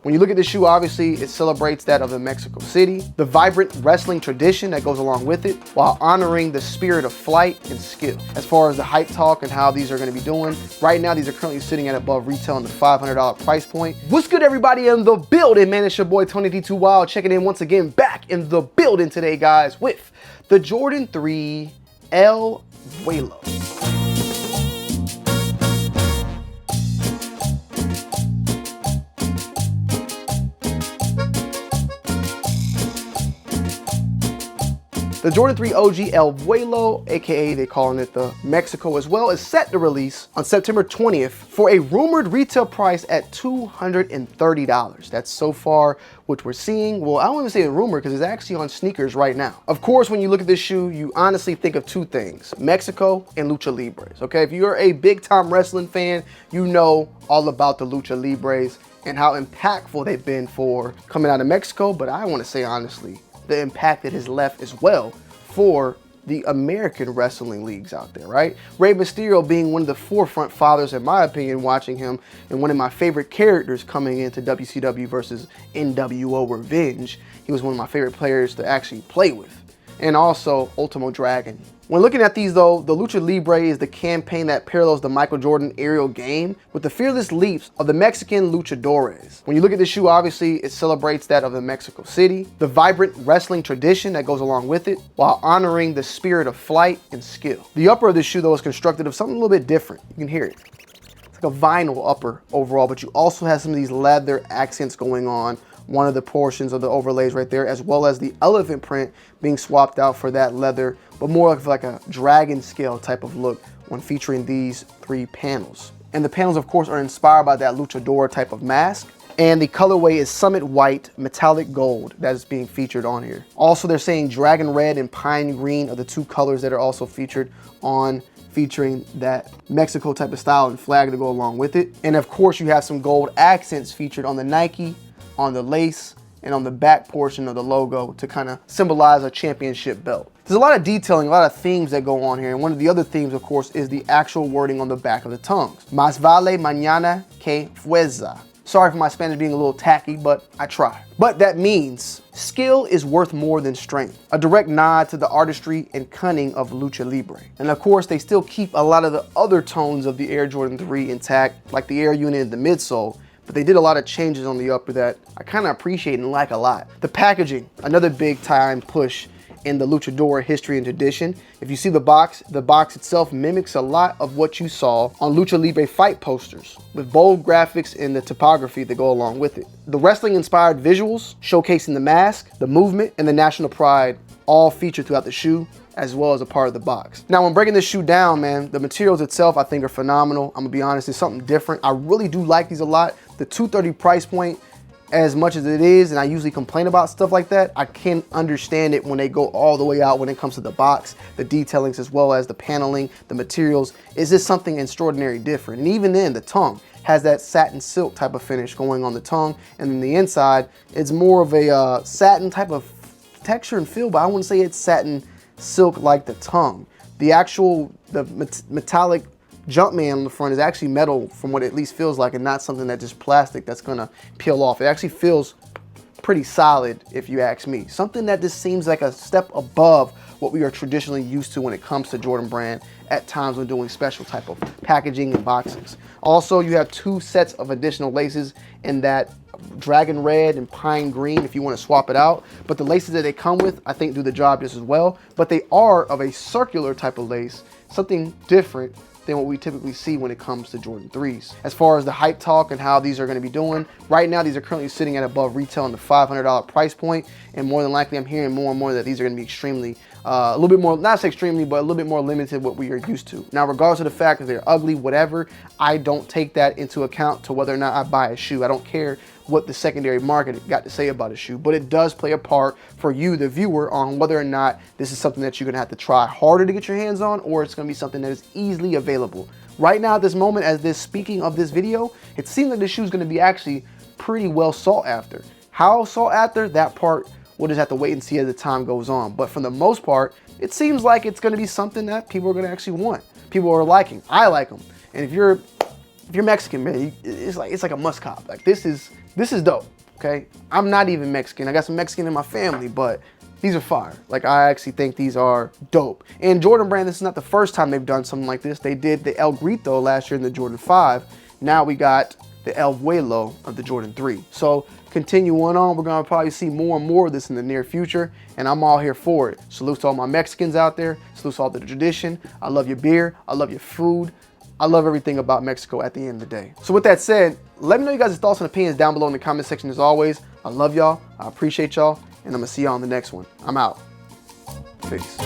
When you look at the shoe, obviously it celebrates that of the Mexico City, the vibrant wrestling tradition that goes along with it, while honoring the spirit of flight and skill. As far as the hype talk and how these are going to be doing, right now these are currently sitting at above retail in the $500 price point. What's good, everybody in the building, man? It's your boy Tony D2 Wild checking in once again, back in the building today, guys, with the Jordan 3 El Vuelo. The Jordan 3 OG El Vuelo, aka they're calling it the Mexico as well, is set to release on September 20th for a rumored retail price at $230. That's so far what we're seeing. Well, I don't even say a rumor because it's actually on sneakers right now. Of course, when you look at this shoe, you honestly think of two things: Mexico and Lucha Libres. Okay, if you're a big time wrestling fan, you know all about the Lucha Libres and how impactful they've been for coming out of Mexico. But I want to say honestly, the impact it has left as well for the American wrestling leagues out there, right? Rey Mysterio being one of the forefront fathers, in my opinion, watching him, and one of my favorite characters coming into WCW versus NWO Revenge. He was one of my favorite players to actually play with. And also Ultimo Dragon. When looking at these though, the Lucha Libre is the campaign that parallels the Michael Jordan aerial game with the fearless leaps of the Mexican luchadores. When you look at this shoe, obviously it celebrates that of the Mexico City, the vibrant wrestling tradition that goes along with it, while honoring the spirit of flight and skill. The upper of this shoe though is constructed of something a little bit different. You can hear it. It's like a vinyl upper overall, but you also have some of these leather accents going on one of the portions of the overlays right there, as well as the elephant print being swapped out for that leather, but more of like a dragon scale type of look when featuring these three panels. And the panels, of course, are inspired by that luchador type of mask. And the colorway is Summit White Metallic Gold that is being featured on here. Also, they're saying Dragon Red and Pine Green are the two colors that are also featured on, featuring that Mexico type of style and flag to go along with it. And of course, you have some gold accents featured on the Nike, on the lace, and on the back portion of the logo to kind of symbolize a championship belt. There's a lot of detailing, a lot of themes that go on here, and one of the other themes, of course, is the actual wording on the back of the tongues. Más vale mañana que fuerza. Sorry for my Spanish being a little tacky, but I try. But that means skill is worth more than strength. A direct nod to the artistry and cunning of Lucha Libre. And of course, they still keep a lot of the other tones of the Air Jordan 3 intact, like the air unit and the midsole, but they did a lot of changes on the upper that I kind of appreciate and like a lot. The packaging, another big time push in the luchador history and tradition. If you see the box itself mimics a lot of what you saw on Lucha Libre fight posters, with bold graphics and the topography that go along with it. The wrestling inspired visuals showcasing the mask, the movement, and the national pride all featured throughout the shoe, as well as a part of the box. Now, when breaking this shoe down, man, the materials itself I think are phenomenal. I'm gonna be honest, it's something different. I really do like these a lot. The $230 price point, as much as it is, and I usually complain about stuff like that, I can understand it when they go all the way out when it comes to the box, the detailings, as well as the paneling, the materials. Is this something extraordinary different? And even then, the tongue has that satin silk type of finish going on the tongue, and then the inside, it's more of a satin type of texture and feel, but I wouldn't say it's satin silk like the tongue. The actual, the metallic Jumpman on the front is actually metal from what it at least feels like, and not something that's just plastic that's gonna peel off. It actually feels pretty solid if you ask me. Something that just seems like a step above what we are traditionally used to when it comes to Jordan Brand at times when doing special type of packaging and boxes. Also, you have two sets of additional laces in that Dragon Red and Pine Green if you want to swap it out. But the laces that they come with, I think, do the job just as well. But they are of a circular type of lace, something different than what we typically see when it comes to Jordan 3s. As far as the hype talk and how these are going to be doing, right now these are currently sitting at above retail in the $500 price point, and more than likely I'm hearing more and more that these are going to be extremely, a little bit more, not say extremely, but a little bit more limited what we are used to. Now, regardless of the fact that they're ugly, whatever, I don't take that into account to whether or not I buy a shoe. I don't care what the secondary market got to say about a shoe, but it does play a part for you, the viewer, on whether or not this is something that you're gonna have to try harder to get your hands on, or it's gonna be something that is easily available. Right now, at this moment, as this speaking of this video, it seems like this shoe is gonna be actually pretty well sought after. How sought after, that part, we'll just have to wait and see as the time goes on. But for the most part, it seems like it's gonna be something that people are gonna actually want. People are liking. I like them. And if you're Mexican, man, it's like a must cop. Like, this is This is dope, okay? I'm not even Mexican. I got some Mexican in my family, but these are fire. Like, I actually think these are dope. And Jordan Brand, this is not the first time they've done something like this. They did the El Grito last year in the Jordan 5. Now we got the El Vuelo of the Jordan 3. So continue on. We're gonna probably see more and more of this in the near future, and I'm all here for it. Salute to all my Mexicans out there. Salute to all the tradition. I love your beer. I love your food. I love everything about Mexico at the end of the day. So with that said, let me know you guys' thoughts and opinions down below in the comment section as always. I love y'all. I appreciate y'all. And I'm gonna see y'all on the next one. I'm out. Peace.